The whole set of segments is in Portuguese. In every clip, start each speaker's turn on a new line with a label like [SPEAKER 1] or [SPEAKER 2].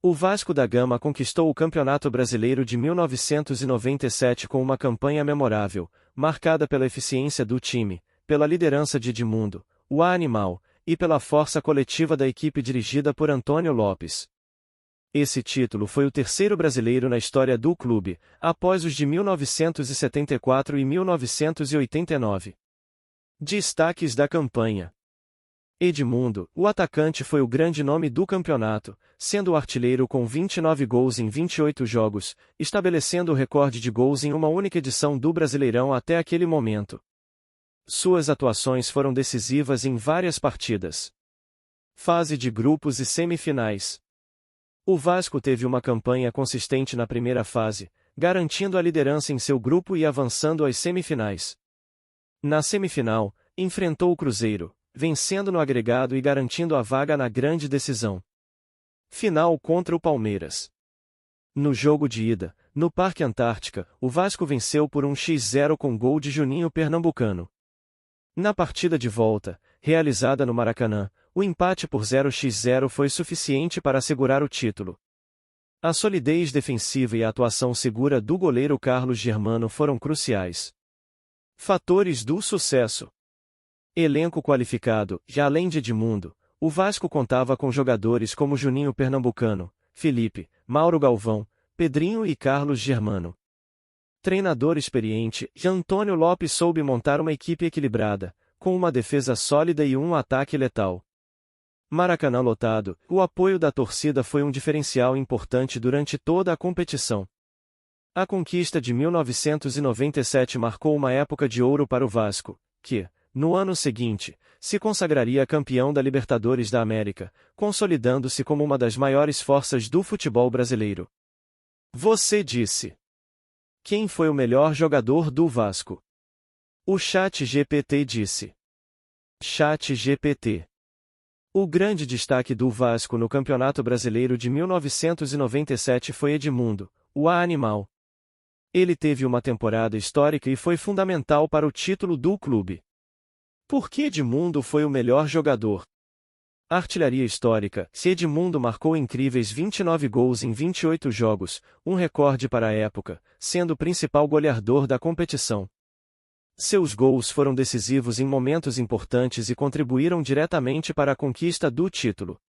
[SPEAKER 1] O Vasco da Gama conquistou o Campeonato Brasileiro de 1997 com uma campanha memorável, marcada pela eficiência do time, pela liderança de Edmundo, o animal, e pela força coletiva da equipe dirigida por Antônio Lopes. Esse título foi o terceiro brasileiro na história do clube, após os de 1974 e 1989. Destaques da campanha. Edmundo, o atacante, foi o grande nome do campeonato, sendo o artilheiro com 29 gols em 28 jogos, estabelecendo o recorde de gols em uma única edição do Brasileirão até aquele momento. Suas atuações foram decisivas em várias partidas. Fase de grupos e semifinais. O Vasco teve uma campanha consistente na primeira fase, garantindo a liderança em seu grupo e avançando às semifinais. Na semifinal, enfrentou o Cruzeiro, vencendo no agregado e garantindo a vaga na grande decisão. Final contra o Palmeiras. No jogo de ida, no Parque Antártica, o Vasco venceu por 1-0 com gol de Juninho Pernambucano. Na partida de volta, realizada no Maracanã, o empate por 0-0 foi suficiente para assegurar o título. A solidez defensiva e a atuação segura do goleiro Carlos Germano foram cruciais. Fatores do sucesso. Elenco qualificado. E além de Edmundo, o Vasco contava com jogadores como Juninho Pernambucano, Felipe, Mauro Galvão, Pedrinho e Carlos Germano. Treinador experiente, Antônio Lopes soube montar uma equipe equilibrada, com uma defesa sólida e um ataque letal. Maracanã lotado, o apoio da torcida foi um diferencial importante durante toda a competição. A conquista de 1997 marcou uma época de ouro para o Vasco, que, no ano seguinte, se consagraria campeão da Libertadores da América, consolidando-se como uma das maiores forças do futebol brasileiro. Você disse. Quem foi o melhor jogador do Vasco? O ChatGPT disse. ChatGPT. O grande destaque do Vasco no Campeonato Brasileiro de 1997 foi Edmundo, o animal. Ele teve uma temporada histórica e foi fundamental para o título do clube. Por que Edmundo foi o melhor jogador? Artilharia histórica. Se Edmundo marcou incríveis 29 gols em 28 jogos, um recorde para a época, sendo o principal goleador da competição. Seus gols foram decisivos em momentos importantes e contribuíram diretamente para a conquista do título.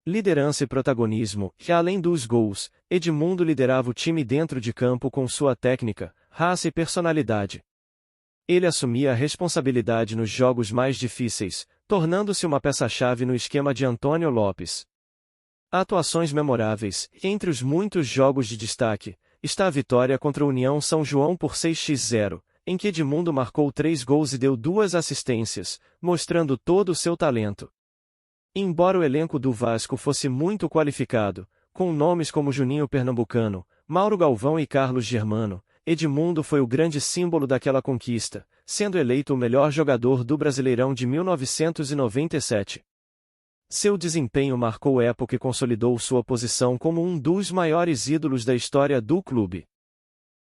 [SPEAKER 1] Liderança e protagonismo. E além dos gols, Edmundo liderava o time dentro de campo com sua técnica, raça e personalidade. Ele assumia a responsabilidade nos jogos mais difíceis, tornando-se uma peça-chave no esquema de Antônio Lopes. Atuações memoráveis. Entre os muitos jogos de destaque, está a vitória contra a União São João por 6-0, em que Edmundo marcou 3 gols e deu 2 assistências, mostrando todo o seu talento. Embora o elenco do Vasco fosse muito qualificado, com nomes como Juninho Pernambucano, Mauro Galvão e Carlos Germano, Edmundo foi o grande símbolo daquela conquista, sendo eleito o melhor jogador do Brasileirão de 1997. Seu desempenho marcou época e consolidou sua posição como um dos maiores ídolos da história do clube.